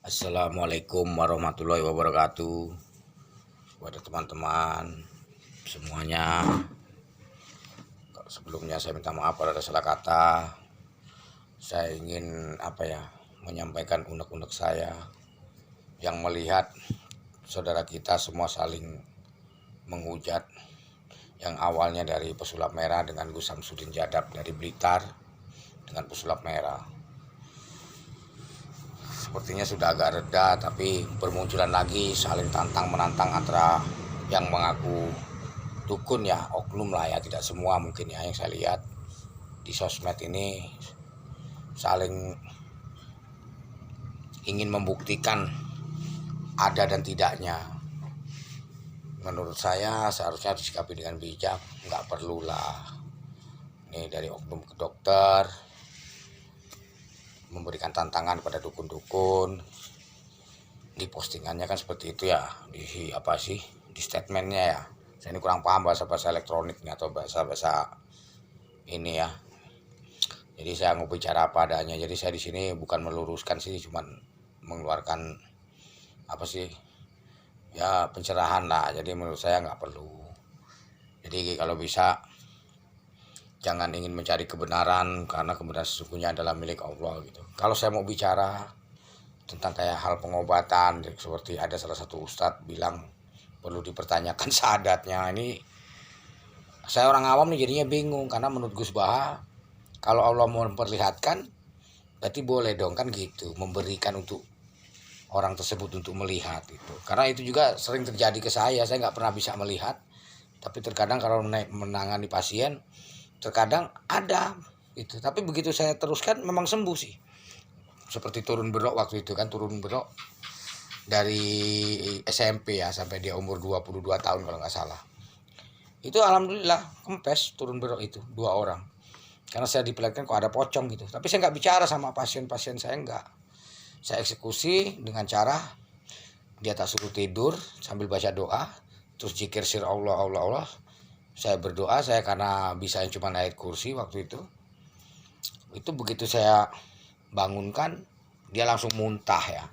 Assalamualaikum warahmatullahi wabarakatuh. Kepada teman-teman semuanya, sebelumnya saya minta maaf kalau ada salah kata. Saya ingin menyampaikan unek-unek saya yang melihat saudara kita semua saling menghujat, yang awalnya dari pesulap merah dengan Gus Samsudin Jadab dari Blitar dengan pesulap merah. Sepertinya sudah agak reda, tapi bermunculan lagi saling tantang menantang antara yang mengaku dukun ya, oknum lah ya, tidak semua mungkin ya, yang saya lihat di sosmed ini saling ingin membuktikan ada dan tidaknya. Menurut saya seharusnya disikapi dengan bijak, nggak perlulah ini dari oknum ke dokter memberikan tantangan pada dukun-dukun. Di postingannya kan seperti itu ya, di statementnya ya. Saya ini kurang paham bahasa elektroniknya atau bahasa ini ya. Jadi saya mau bicara apa adanya. Jadi saya di sini bukan meluruskan sih, cuman mengeluarkan pencerahan lah. Jadi menurut saya nggak perlu. Jadi kalau bisa jangan ingin mencari kebenaran, karena kebenaran sesungguhnya adalah milik Allah gitu. Kalau saya mau bicara tentang kayak hal pengobatan, seperti ada salah satu ustadz bilang perlu dipertanyakan syahadatnya. Ini saya orang awam nih jadinya bingung, karena menurut Gus Baha kalau Allah mau memperlihatkan berarti boleh dong kan gitu, memberikan untuk orang tersebut untuk melihat itu. Karena itu juga sering terjadi ke saya nggak pernah bisa melihat, tapi terkadang kalau menangani pasien terkadang ada itu, tapi begitu saya teruskan memang sembuh sih. Seperti turun berok waktu itu kan, turun berok dari SMP ya sampai dia umur 22 tahun kalau nggak salah. Itu alhamdulillah kempes turun berok itu 2 orang. Karena saya diperlihatkan kok ada pocong gitu. Tapi saya nggak bicara sama pasien-pasien saya, nggak. Saya eksekusi dengan cara dia tak suruh tidur sambil baca doa, terus zikir sir Allah Allah Allah. Saya berdoa, saya karena bisa cuma ayat kursi waktu itu begitu saya bangunkan dia langsung muntah ya.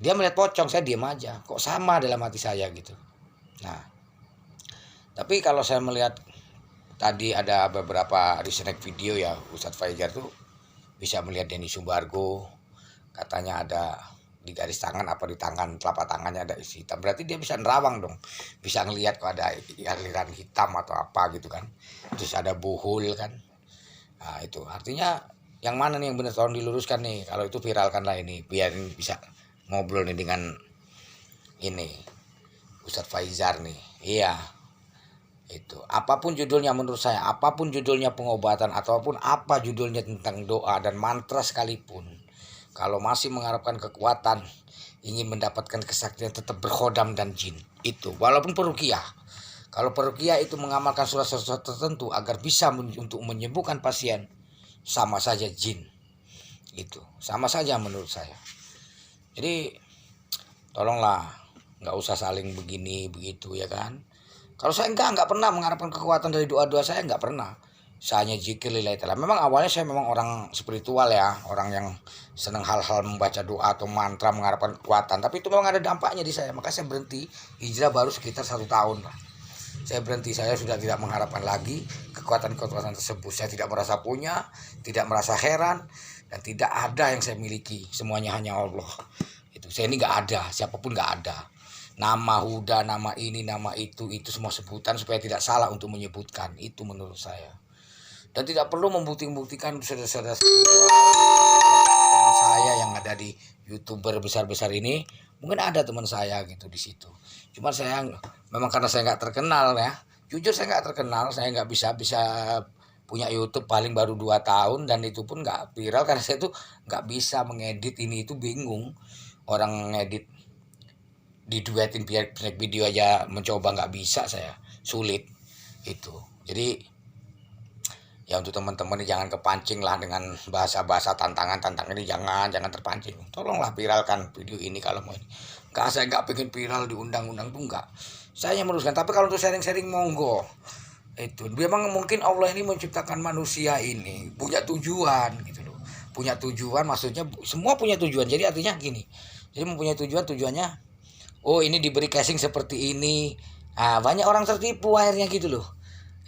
Dia melihat pocong, saya diam aja, kok sama dalam hati saya gitu. Nah, tapi kalau saya melihat tadi ada beberapa di snack video ya, Ustadz Fajar tuh bisa melihat Denny Sumbargo, katanya ada di garis tangan apa di tangan telapak tangannya ada isi hitam, berarti dia bisa nerawang dong, bisa ngelihat kok ada aliran hitam atau apa gitu kan. Terus ada buhul kan. Nah itu artinya yang mana nih yang benar, tolong diluruskan nih. Kalau itu viralkan lah ini, biar ini bisa ngobrol nih dengan ini Ustadz Faizar nih. Iya, itu apapun judulnya, menurut saya apapun judulnya pengobatan ataupun apa judulnya tentang doa dan mantra sekalipun, kalau masih mengharapkan kekuatan, ingin mendapatkan kesaktian, tetap berkhodam dan jin. Itu walaupun peruqyah. Kalau peruqyah itu mengamalkan surat-surat tertentu agar bisa untuk menyembuhkan pasien, sama saja jin. Itu sama saja menurut saya. Jadi tolonglah nggak usah saling begini begitu ya kan. Kalau saya nggak pernah mengharapkan kekuatan dari doa-doa, saya nggak pernah. Saya hanya zikir lillahi ta'ala. Memang awalnya saya memang orang spiritual ya, orang yang senang hal-hal membaca doa atau mantra mengharapkan kekuatan. Tapi itu memang ada dampaknya di saya, maka saya berhenti. Hijrah baru sekitar 1 tahun lah. Saya berhenti, saya sudah tidak mengharapkan lagi kekuatan-kekuatan tersebut. Saya tidak merasa punya, tidak merasa heran, dan tidak ada yang saya miliki. Semuanya hanya Allah. Itu saya ini nggak ada, siapapun nggak ada. Nama Huda, nama ini, nama itu semua sebutan supaya tidak salah untuk menyebutkan. Itu menurut saya. Dan tidak perlu membuktikan saudara-saudara teman saya yang ada di YouTuber besar-besar ini. Mungkin ada teman saya gitu di situ. Cuma saya memang karena saya nggak terkenal ya. Jujur saya nggak terkenal, saya nggak bisa punya YouTube paling baru 2 tahun, dan itu pun nggak viral karena saya tuh nggak bisa mengedit ini itu, bingung. Orang ngedit diduetin video aja mencoba nggak bisa, saya sulit itu. Jadi ya untuk teman-teman ini jangan kepancing lah dengan bahasa-bahasa tantangan ini, jangan terpancing. Tolonglah viralkan video ini kalau mau ini. Saya nggak pengen viral di undang-undang tuh nggak. Saya meluruskan. Tapi kalau untuk sharing-sharing monggo. Itu memang mungkin Allah ini menciptakan manusia ini punya tujuan gitu loh. Punya tujuan, maksudnya semua punya tujuan. Jadi artinya gini, Jadi mempunyai tujuannya, oh ini diberi casing seperti ini. Nah, banyak orang tertipu akhirnya gitu loh.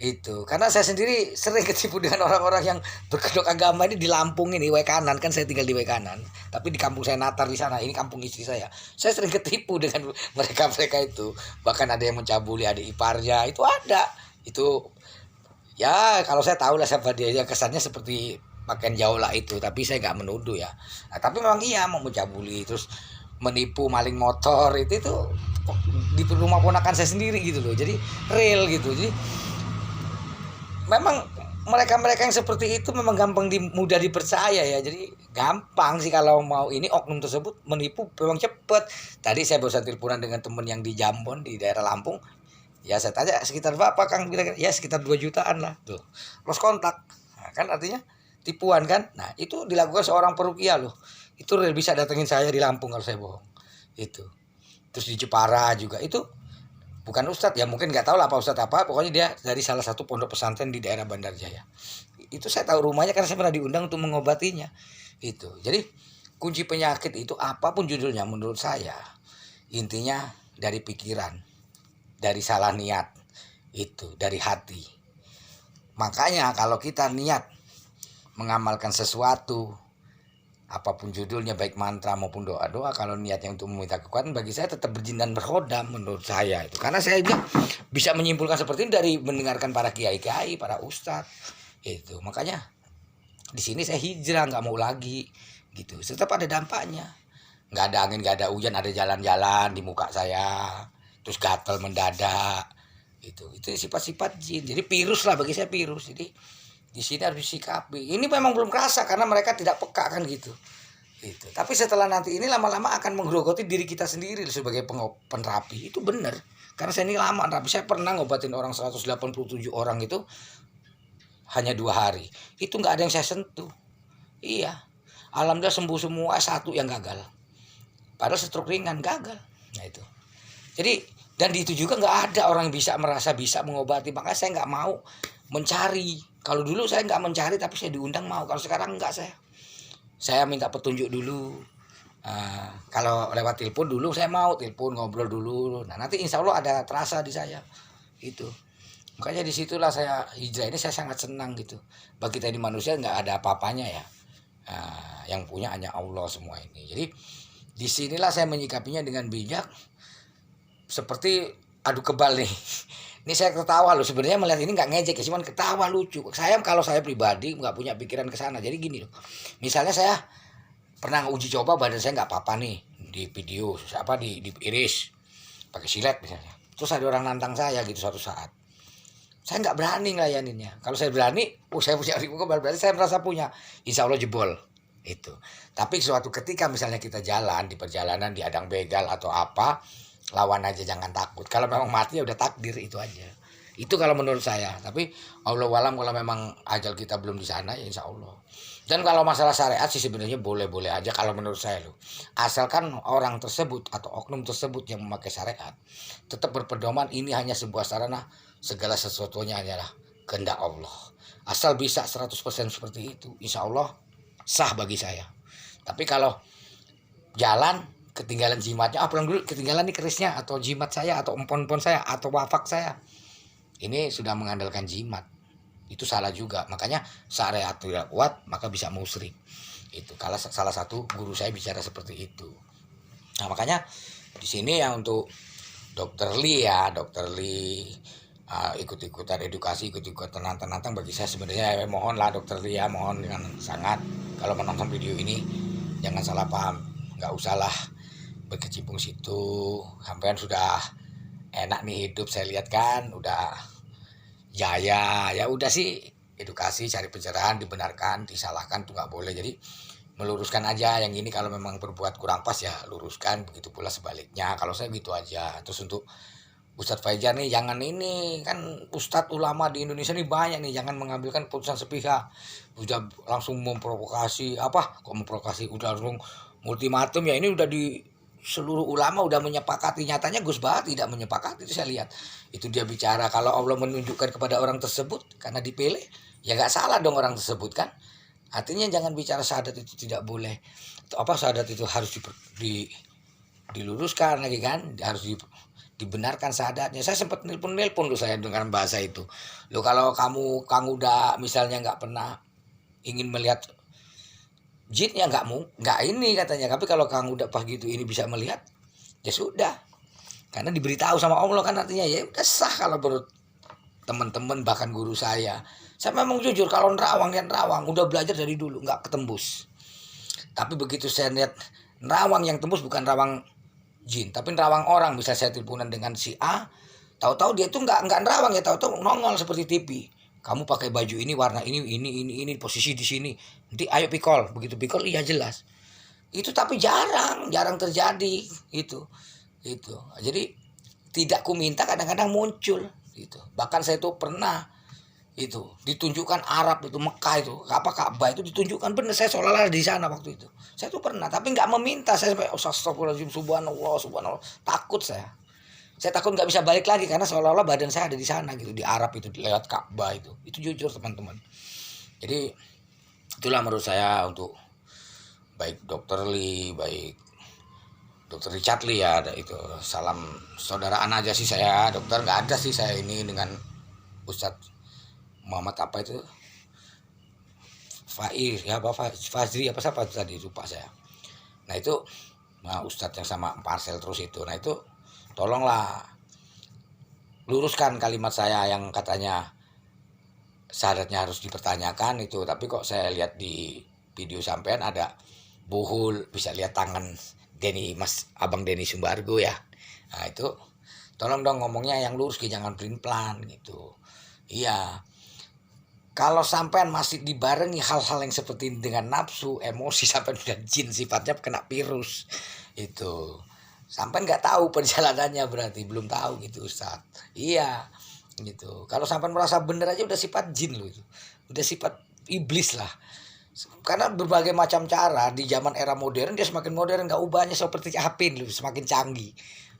Itu karena saya sendiri sering ketipu dengan orang-orang yang berkedok agama ini di Lampung ini, Kanan kan, saya tinggal di Kanan, tapi di kampung saya Natar di sana, ini kampung istri saya sering ketipu dengan mereka itu. Bahkan ada yang mencabuli adik iparnya, itu ada. Itu ya kalau saya tahu lah siapa dia, ya kesannya seperti pakaian jauh lah itu, tapi saya nggak menuduh ya. Nah, tapi memang iya mau mencabuli terus menipu, maling motor itu di rumah ponakan saya sendiri gitu loh. Jadi real gitu. Jadi memang mereka yang seperti itu memang gampang mudah dipercaya ya. Jadi gampang sih kalau mau ini oknum tersebut menipu memang cepet. Tadi saya barusan teleponan dengan temen yang di Jambon di daerah Lampung. Ya saya tanya sekitar berapa Kang, kira-kira ya sekitar 2 jutaan lah tuh. Lost kontak. Nah, kan artinya tipuan kan. Nah, itu dilakukan seorang perukia loh. Itu real bisa datengin saya di Lampung kalau saya bohong. Itu. Terus di Jepara juga itu bukan ustadz ya, mungkin nggak tahu lah apa ustadz apa, pokoknya dia dari salah satu pondok pesantren di daerah Bandar Jaya. Itu saya tahu rumahnya karena saya pernah diundang untuk mengobatinya. Itu jadi kunci penyakit itu apapun judulnya menurut saya intinya dari pikiran, dari salah niat, itu dari hati. Makanya kalau kita niat mengamalkan sesuatu apapun judulnya, baik mantra maupun doa-doa, kalau niatnya untuk meminta kekuatan, bagi saya tetap berjin dan berkhodam menurut saya itu. Karena saya bisa menyimpulkan seperti ini dari mendengarkan para kiai-kiai, para ustadz itu. Makanya di sini saya hijrah, nggak mau lagi gitu. Tetap ada dampaknya. Nggak ada angin, nggak ada hujan, ada jalan-jalan di muka saya, terus gatal mendadak. Itu sifat-sifat jin. Jadi virus lah bagi saya, virus. Jadi di sini harus disikapi. Ini memang belum kerasa karena mereka tidak peka kan gitu. Itu. Tapi setelah nanti ini lama-lama akan menggerogoti diri kita sendiri sebagai penerapi. Itu benar. Karena saya ini lama terapi. Saya pernah ngobatin orang 187 orang itu hanya 2 hari. Itu nggak ada yang saya sentuh. Iya. Alhamdulillah sembuh semua, satu yang gagal. Padahal stroke ringan gagal. Nah itu. Jadi dan di itu juga nggak ada orang yang bisa merasa bisa mengobati. Makanya saya nggak mau mencari. Kalau dulu saya nggak mencari tapi saya diundang mau. Kalau sekarang enggak, saya minta petunjuk dulu. Kalau lewat telepon dulu saya mau telepon ngobrol dulu. Nah nanti insya Allah ada terasa di saya itu. Makanya disitulah saya hijrah ini, saya sangat senang gitu. Bagi kita ini manusia nggak ada apa-apanya ya. Yang punya hanya Allah semua ini. Jadi disinilah saya menyikapinya dengan bijak. Seperti adu kebal nih. Ini saya ketawa loh, sebenarnya melihat ini nggak ngejek ya, cuman ketawa lucu. Kalau saya pribadi nggak punya pikiran ke sana. Jadi gini loh, misalnya saya pernah uji coba badan saya nggak apa-apa nih di video, diiris pakai silet misalnya. Terus ada orang nantang saya gitu suatu saat, saya nggak berani ngelayaninnya. Kalau saya berani, saya punya ribu kebal, berarti saya merasa punya, insya Allah jebol itu. Tapi suatu ketika misalnya kita jalan di perjalanan di adang begal atau apa, lawan aja, jangan takut. Kalau memang mati ya udah takdir, itu aja. Itu kalau menurut saya. Tapi Allah walam kalau memang ajal kita belum di sana ya insya Allah. Dan kalau masalah syariat sih sebenarnya boleh-boleh aja kalau menurut saya loh. Asalkan orang tersebut atau oknum tersebut yang memakai syariat tetap berpedoman ini hanya sebuah sarana, segala sesuatunya adalah kehendak Allah. Asal bisa 100% seperti itu, insya Allah sah bagi saya. Tapi kalau jalan ketinggalan jimatnya, pulang dulu, ketinggalan nih kerisnya atau jimat saya atau empon-empon saya atau wafak saya, ini sudah mengandalkan jimat, itu salah juga. Makanya syariat tidak kuat maka bisa musyrik. Itu kalau salah satu guru saya bicara seperti itu. Nah makanya di sini ya untuk Dokter Lee ikut-ikutan edukasi, ikut-ikutan nantang-nantang, bagi saya sebenarnya mohonlah Dokter Lee ya, mohon dengan sangat kalau menonton video ini jangan salah paham, nggak usah lah berkecimpung situ. Sampean sudah enak nih hidup, saya lihat kan udah jaya, ya udah sih edukasi, cari pencerahan, dibenarkan, disalahkan tuh nggak boleh. Jadi meluruskan aja yang ini, kalau memang berbuat kurang pas ya luruskan, begitu pula sebaliknya. Kalau saya gitu aja. Terus untuk Ustadz Fajar nih, jangan ini kan Ustadz ulama di Indonesia nih banyak nih, jangan mengambilkan putusan sepihak. Udah langsung memprovokasi, udah langsung ultimatum ya, ini udah di seluruh ulama udah menyepakati. Nyatanya Gus Bahar tidak menyepakati, itu saya lihat. Itu dia bicara kalau Allah menunjukkan kepada orang tersebut karena dipilih, ya nggak salah dong orang tersebut kan. Artinya jangan bicara syahadat itu tidak boleh. Syahadat itu harus diluruskan lagi kan, harus dibenarkan syahadatnya. Saya sempat nelpon tuh saya dengan bahasa itu. Lo kalau kamu udah misalnya nggak pernah ingin melihat jin ya nggak ini katanya. Tapi kalau kamu udah pas gitu ini bisa melihat, ya sudah. Karena diberitahu sama Allah kan, artinya ya udah sah. Kalau menurut teman-teman bahkan guru saya memang jujur kalau nerawang udah belajar dari dulu nggak ketembus. Tapi begitu saya lihat nerawang yang tembus bukan rawang jin, tapi nerawang orang. Bisa saya teleponan dengan si A, tahu-tahu dia tuh nggak nerawang ya, tahu-tahu nongol seperti TV. Kamu pakai baju ini, warna ini, posisi di sini. Nanti ayo pikol, begitu pikol iya jelas. Itu tapi jarang terjadi itu. Jadi tidak ku minta kadang-kadang muncul gitu. Bahkan saya tuh pernah itu ditunjukkan Arab itu, Mekah itu apa, Ka'bah itu ditunjukkan bener, saya seolah-olah di sana waktu itu. Saya tuh pernah tapi nggak meminta. Saya sampai astagfirullahaladzim, subhanallah, takut saya takut nggak bisa balik lagi karena seolah-olah badan saya ada di sana gitu, di Arab itu, lewat Ka'bah itu jujur teman-teman. Jadi itulah menurut saya, untuk baik Dokter Lee, baik Dokter Richard Lee ya, ada itu salam saudaraan aja sih saya, dokter nggak ada sih saya ini dengan Ustadz Muhammad apa itu, Faiz ya, apa Fazri apa siapa tadi lupa saya. Nah itu Ustadz yang sama Marcel terus itu. Nah itu tolonglah luruskan kalimat saya yang katanya syahadatnya harus dipertanyakan itu. Tapi kok saya lihat di video sampean ada buhul, bisa lihat tangan Abang Denny Sumbargo ya. Nah itu tolong dong ngomongnya yang lurus, jangan pelin-pelan gitu. Iya. Kalau sampean masih dibarengi hal-hal yang seperti ini dengan nafsu, emosi, sampean udah jin sifatnya, kena virus itu. Sampean nggak tahu perjalanannya, berarti belum tahu gitu Ustaz. Iya gitu. Kalau sampean merasa bener aja udah sifat jin loh itu. Udah sifat iblis lah. Karena berbagai macam cara di zaman era modern, dia semakin modern, nggak ubahnya seperti apin loh, semakin canggih.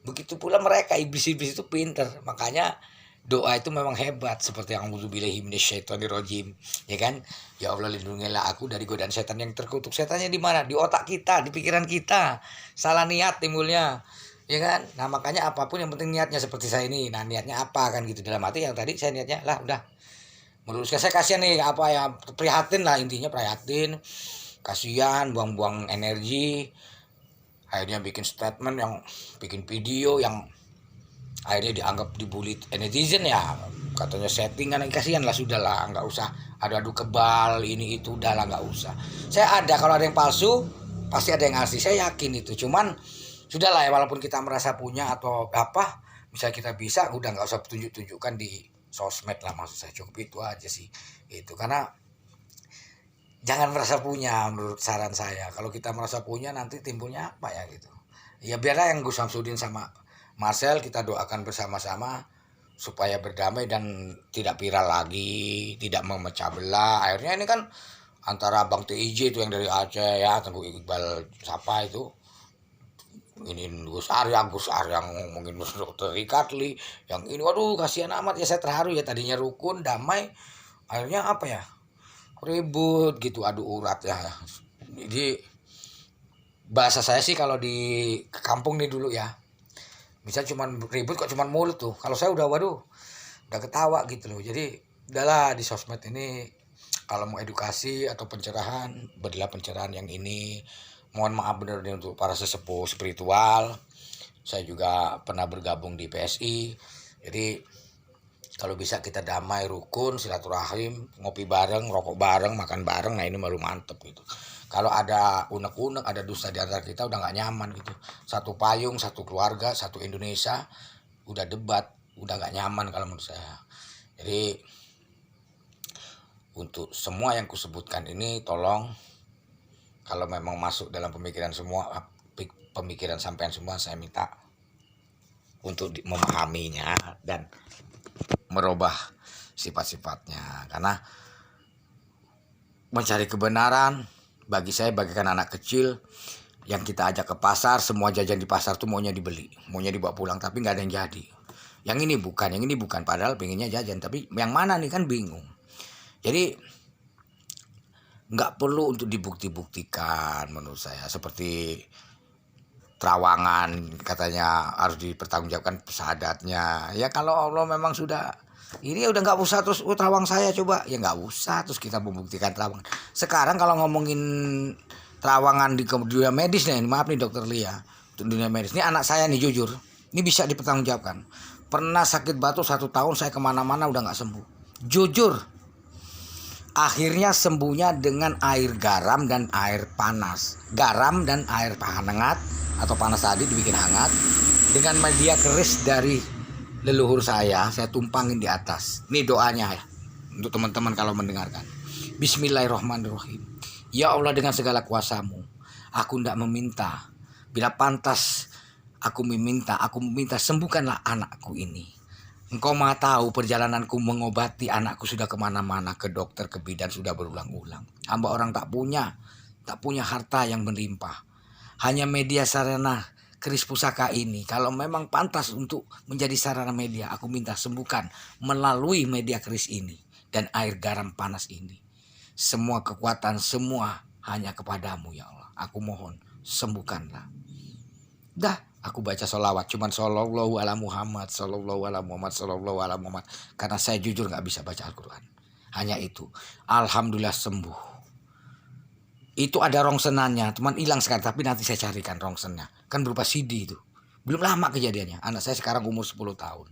Begitu pula mereka iblis-iblis itu pinter, makanya doa itu memang hebat, seperti yang a'udzubillahi minasyaitonirrajim, ya kan? Ya Allah lindungilah aku dari godaan setan yang terkutuk. Setannya di mana? Di otak kita, di pikiran kita. Salah niat timbulnya, ya kan? Nah makanya apapun yang penting niatnya, seperti saya ini. Nah niatnya apa kan gitu, dalam hati yang tadi saya niatnya lah udah meluruskan. Saya kasihan nih apa ya, prihatin lah intinya, prihatin, kasihan buang-buang energi. Akhirnya bikin statement, yang bikin video yang akhirnya dianggap dibully netizen ya, katanya settingan. Kasihan lah, sudah lah, nggak usah adu-adu kebal ini itu, udah lah nggak usah. Saya ada, kalau ada yang palsu pasti ada yang asli, saya yakin itu. Cuman sudah lah ya, walaupun kita merasa punya atau apa, misalnya kita bisa, udah nggak usah tunjukkan di sosmed lah, maksud saya cukup itu aja sih itu. Karena jangan merasa punya, menurut saran saya. Kalau kita merasa punya nanti timbulnya apa ya gitu. Ya biarlah yang Gus Samsudin sama Marcel, kita doakan bersama-sama supaya berdamai dan tidak viral lagi, tidak memecah belah. Akhirnya ini kan antara Bang TIJ itu yang dari Aceh ya, Tengku Iqbal siapa itu, ini Gus Arya yang ngomongin Dokter Richard Lee, yang ini waduh kasihan amat ya. Saya terharu ya, tadinya rukun damai, akhirnya apa ya, ribut gitu, adu urat ya. Jadi bahasa saya sih kalau di kampung nih dulu ya, bisa cuman ribut kok cuman mulut tuh, kalau saya udah waduh udah ketawa gitu loh. Jadi udahlah, di sosmed ini kalau mau edukasi atau pencerahan, berilah pencerahan yang ini. Mohon maaf bener nih untuk para sesepuh spiritual. Saya juga pernah bergabung di PSI. Jadi kalau bisa kita damai, rukun, silaturahim, ngopi bareng, rokok bareng, makan bareng, nah ini baru mantep gitu. Kalau ada unek-unek, ada dusta di antara kita, udah nggak nyaman gitu. Satu payung, satu keluarga, satu Indonesia, udah debat, udah nggak nyaman kalau menurut saya. Jadi untuk semua yang kusebutkan ini, tolong kalau memang masuk dalam pemikiran sampean semua, saya minta untuk memahaminya dan merubah sifat-sifatnya. Karena mencari kebenaran bagi saya bagaikan anak kecil yang kita ajak ke pasar, semua jajan di pasar tuh maunya dibeli, maunya dibawa pulang, tapi nggak ada yang jadi. Yang ini bukan, padahal pengennya jajan, tapi yang mana nih kan bingung. Jadi nggak perlu untuk dibukti-buktikan menurut saya. Seperti terawangan, katanya harus dipertanggungjawabkan syahadatnya. Ya kalau Allah memang sudah ini udah nggak usah terus terawang saya coba, ya nggak usah terus kita membuktikan terawangan. Sekarang kalau ngomongin terawangan di dunia medis nih, maaf nih dokter Lia, untuk dunia medis ini anak saya nih jujur, ini bisa dipertanggungjawabkan. Pernah sakit batuk 1 tahun saya kemana-mana udah nggak sembuh, jujur. Akhirnya sembuhnya dengan air garam dan air panas. Garam dan air hangat atau panas tadi dibikin hangat dengan media keris dari leluhur saya tumpangin di atas. Ini doanya ya untuk teman-teman kalau mendengarkan. Bismillahirrahmanirrahim. Ya Allah, dengan segala kuasamu, aku tidak meminta. Bila pantas aku meminta sembuhkanlah anakku ini. Engkau maha tahu perjalananku mengobati anakku sudah kemana-mana, ke dokter, ke bidan sudah berulang-ulang. Hamba orang tak punya harta yang melimpah. Hanya media sarana keris pusaka ini. Kalau memang pantas untuk menjadi sarana media, aku minta sembuhkan melalui media keris ini dan air garam panas ini. Semua kekuatan semua hanya kepadamu ya Allah. Aku mohon sembuhkanlah. Dah, aku baca sholawat cuman sallallahu ala Muhammad, sallallahu ala Muhammad, sallallahu ala Muhammad, karena saya jujur nggak bisa baca Al-Quran. Hanya itu. Alhamdulillah sembuh. Itu ada rongsenannya, teman hilang sekarang, tapi nanti saya carikan rongsennya. Kan berupa CD itu. Belum lama kejadiannya. Anak saya sekarang umur 10 tahun.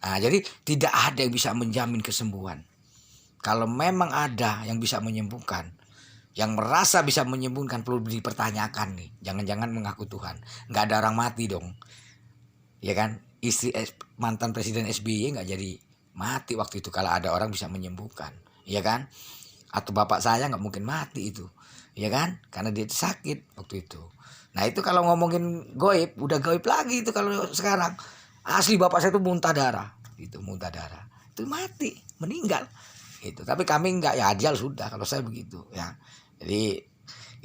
Nah, jadi tidak ada yang bisa menjamin kesembuhan. Kalau memang ada yang bisa menyembuhkan, yang merasa bisa menyembuhkan, perlu dipertanyakan nih. Jangan-jangan mengaku Tuhan. Nggak ada orang mati dong. Ya kan? Istri mantan Presiden SBY nggak jadi mati waktu itu kalau ada orang bisa menyembuhkan. Ya kan? Atau bapak saya nggak mungkin mati itu. Ya kan? Karena dia sakit waktu itu. Nah itu kalau ngomongin goib, udah goib lagi itu kalau sekarang. Asli bapak saya itu muntah darah. Itu muntah darah. Itu mati, meninggal. Itu. Tapi kami nggak, ya ajal sudah kalau saya begitu ya. Jadi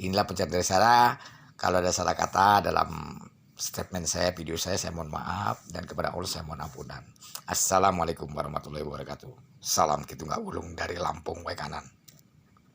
inilah pencarian dari saya. Kalau ada salah kata dalam statement saya, video saya mohon maaf, dan kepada Allah saya mohon ampunan. Assalamualaikum warahmatullahi wabarakatuh. Salam Kitungga Wulung dari Lampung Waikanan.